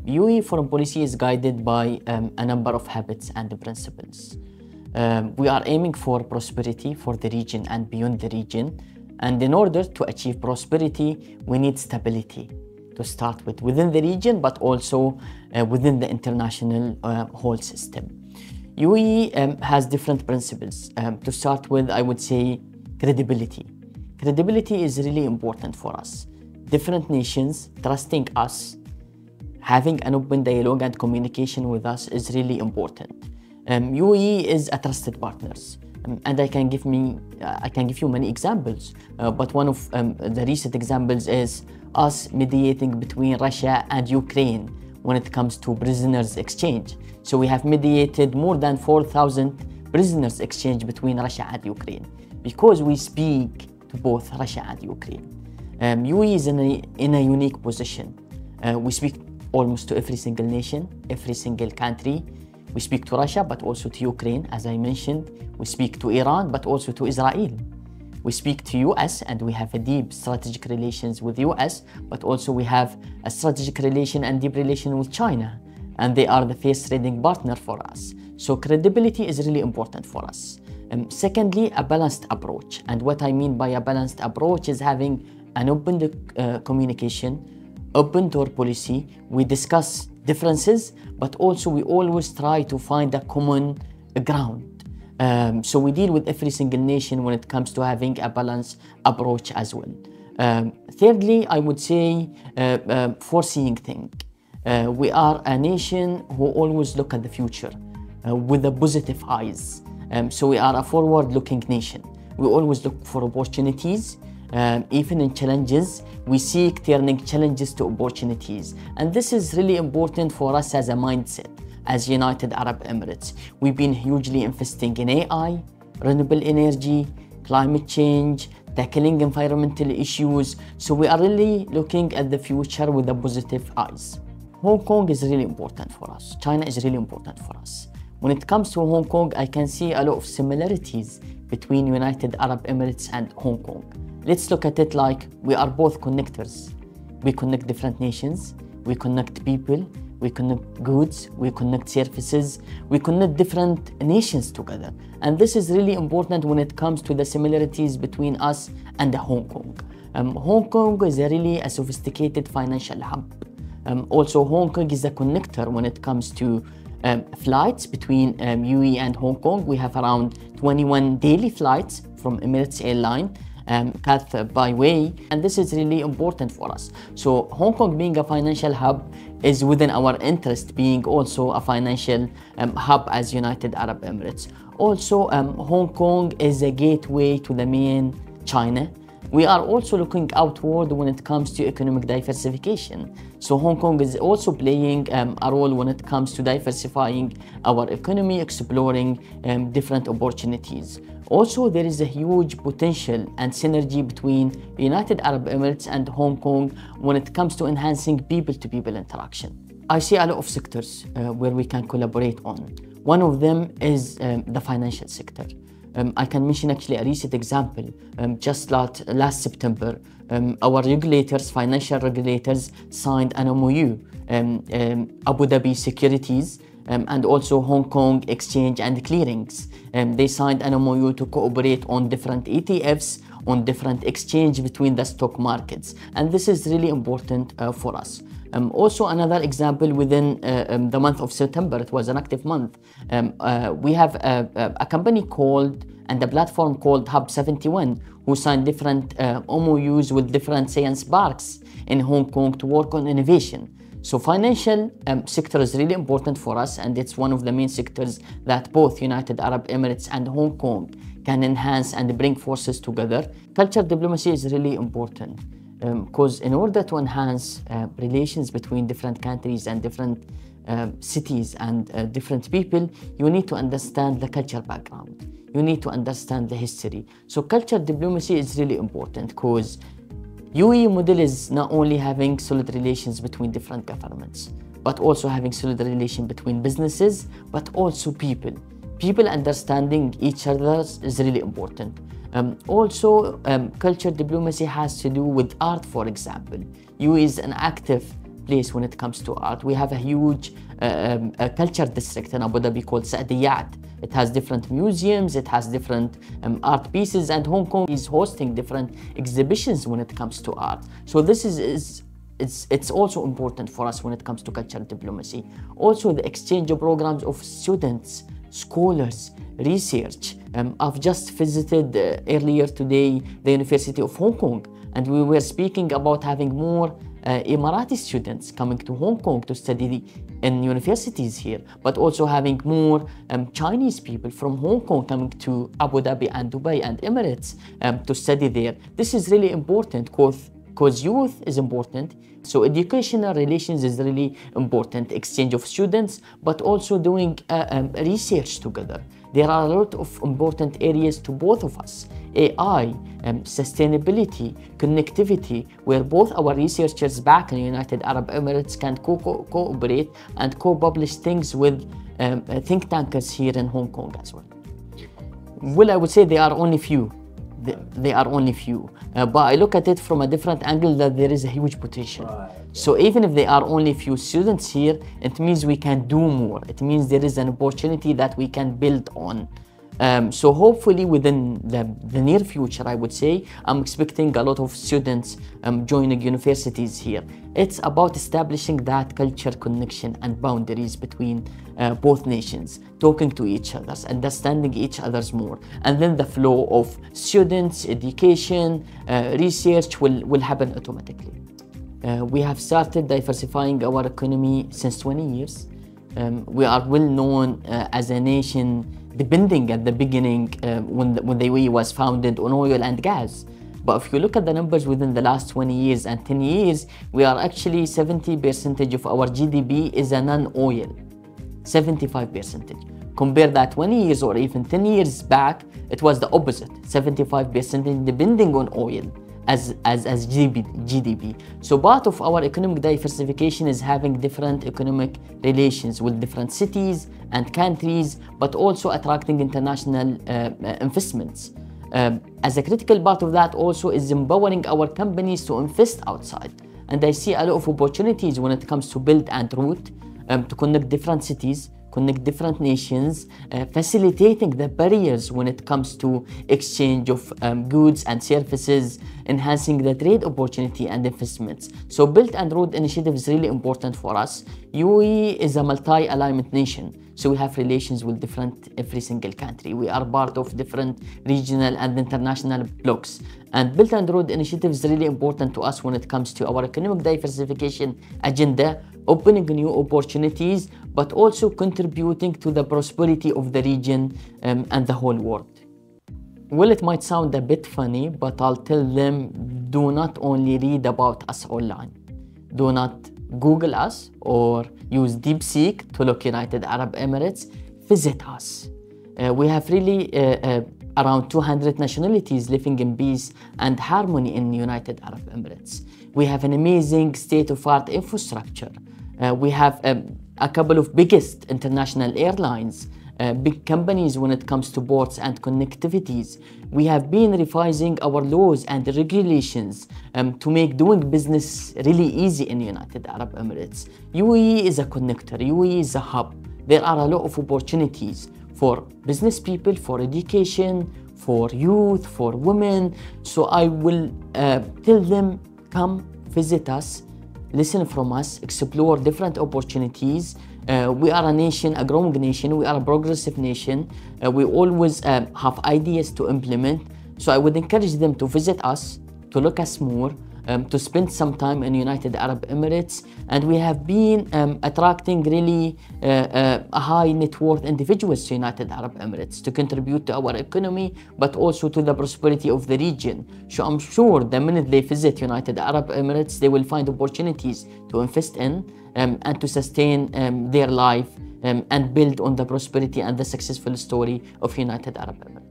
UAE foreign policy is guided by a number of habits and principles. We are aiming for prosperity for the region and beyond the region. And in order to achieve prosperity, we need stability to start with within the region, but also within the international whole system. UAE has different principles. To start with, I would say credibility. Credibility is really important for us. Different nations trusting us, having an open dialogue and communication with us is really important. UAE is a trusted partner, and I can give you many examples. But one of the recent examples is us mediating between Russia and Ukraine when it comes to prisoners exchange. So we have mediated more than 4,000 prisoners exchange between Russia and Ukraine because we speak to both Russia and Ukraine. UAE is in a unique position. We speak almost to every single nation, every single country. We speak to Russia, but also to Ukraine, as I mentioned. We speak to Iran, but also to Israel. We speak to US, and we have a deep strategic relations with US, but also we have a strategic relation and deep relation with China, and they are the first trading partner for us. So credibility is really important for us. Secondly, a balanced approach. And what I mean by a balanced approach is having an open communication, open door policy. We discuss differences, but also we always try to find a common ground. So we deal with every single nation when it comes to having a balanced approach as well. Thirdly, I would say foreseeing thing. We are a nation who always look at the future with a positive eyes. So we are a forward-looking nation. We always look for opportunities. Even in challenges, we seek turning challenges to opportunities. And this is really important for us as a mindset. As United Arab Emirates, we've been hugely investing in AI, renewable energy, climate change, tackling environmental issues. So we are really looking at the future with a positive eyes. Hong Kong is really important for us. China is really important for us. When it comes to Hong Kong, I can see a lot of similarities between United Arab Emirates and Hong Kong. Let's look at it like we are both connectors. We connect different nations, we connect people, we connect goods, we connect services, we connect different nations together. And this is really important when it comes to the similarities between us and Hong Kong. Hong Kong is really a sophisticated financial hub. Also, Hong Kong is a connector when it comes to flights between UAE and Hong Kong. We have around 21 daily flights from Emirates Airline, Qatar by way, and this is really important for us. So Hong Kong being a financial hub is within our interest, being also a financial hub as United Arab Emirates. Also, Hong Kong is a gateway to the main China. We are also looking outward when it comes to economic diversification. So Hong Kong is also playing a role when it comes to diversifying our economy, exploring different opportunities. Also, there is a huge potential and synergy between United Arab Emirates and Hong Kong when it comes to enhancing people-to-people interaction. I see a lot of sectors where we can collaborate on. One of them is the financial sector. I can mention actually a recent example. Just last September, our regulators, financial regulators, signed an MOU, Abu Dhabi Securities, and also Hong Kong Exchange and Clearings. They signed an MOU to cooperate on different ETFs, on different exchange between the stock markets. And this is really important for us. Also, another example within the month of September, it was an active month. We have a company called and a platform called Hub 71 who signed different MOUs with different science parks in Hong Kong to work on innovation. So financial sector is really important for us, and it's one of the main sectors that both United Arab Emirates and Hong Kong can enhance and bring forces together. Culture diplomacy is really important because in order to enhance relations between different countries and different cities and different people, you need to understand the culture background. You need to understand the history. So culture diplomacy is really important because UAE model is not only having solid relations between different governments, but also having solid relation between businesses, but also people. People understanding each other is really important. Also, culture diplomacy has to do with art, for example. UAE is an active place when it comes to art. We have a huge culture district in Abu Dhabi called Saadiyat. It has different museums, it has different art pieces, and Hong Kong is hosting different exhibitions when it comes to art. So this it's also important for us when it comes to cultural diplomacy. Also, the exchange of programs of students, scholars, research. I've just visited earlier today the University of Hong Kong, and we were speaking about having more Emirati students coming to Hong Kong to study in universities here, but also having more Chinese people from Hong Kong coming to Abu Dhabi and Dubai and Emirates to study there. This is really important because youth is important. So educational relations is really important, exchange of students, but also doing research together. There are a lot of important areas to both of us. AI, sustainability, connectivity, where both our researchers back in the United Arab Emirates can cooperate and co-publish things with think tankers here in Hong Kong as well. Well, I would say they are only few. They are only few, but I look at it from a different angle, that there is a huge potential. Right. So even if there are only few students here, it means we can do more. It means there is an opportunity that we can build on. So hopefully within the near future, I would say, I'm expecting a lot of students joining universities here. It's about establishing that culture connection and boundaries between both nations, talking to each other, understanding each other's more, and then the flow of students, education, research will happen automatically. We have started diversifying our economy since 20 years. We are well known as a nation depending at the beginning when the UAE was founded on oil and gas. But if you look at the numbers within the last 20 years and 10 years, we are actually 70% of our GDP is a non-oil, 75%. Compare that 20 years or even 10 years back, it was the opposite, 75% depending on oil as GDP. So part of our economic diversification is having different economic relations with different cities and countries, but also attracting international investments. As a critical part of that also is empowering our companies to invest outside. And I see a lot of opportunities when it comes to Belt and Road, to connect different cities, connect different nations, facilitating the barriers when it comes to exchange of goods and services, enhancing the trade opportunity and investments. So Belt and Road initiative is really important for us. UAE is a multi-alignment nation. So we have relations with every single country. We are part of different regional and international blocks. And Belt and Road initiative is really important to us when it comes to our economic diversification agenda, opening new opportunities, but also contributing to the prosperity of the region and the whole world. Well, it might sound a bit funny, but I'll tell them, do not only read about us online. Do not Google us or use DeepSeek to look United Arab Emirates. Visit us. We have really around 200 nationalities living in peace and harmony in United Arab Emirates. We have an amazing state-of-art infrastructure. We have a couple of biggest international airlines, big companies when it comes to ports and connectivities. We have been revising our laws and regulations to make doing business really easy in United Arab Emirates. UAE is a connector, UAE is a hub. There are a lot of opportunities for business people, for education, for youth, for women. So I will tell them, come visit us, listen from us, explore different opportunities. We are a nation, a growing nation. We are a progressive nation. We always have ideas to implement. So I would encourage them to visit us, to look us more, to spend some time in United Arab Emirates. And we have been attracting really a high net worth individuals to United Arab Emirates to contribute to our economy, but also to the prosperity of the region. So I'm sure the minute they visit United Arab Emirates, they will find opportunities to invest in and to sustain their life and build on the prosperity and the successful story of United Arab Emirates.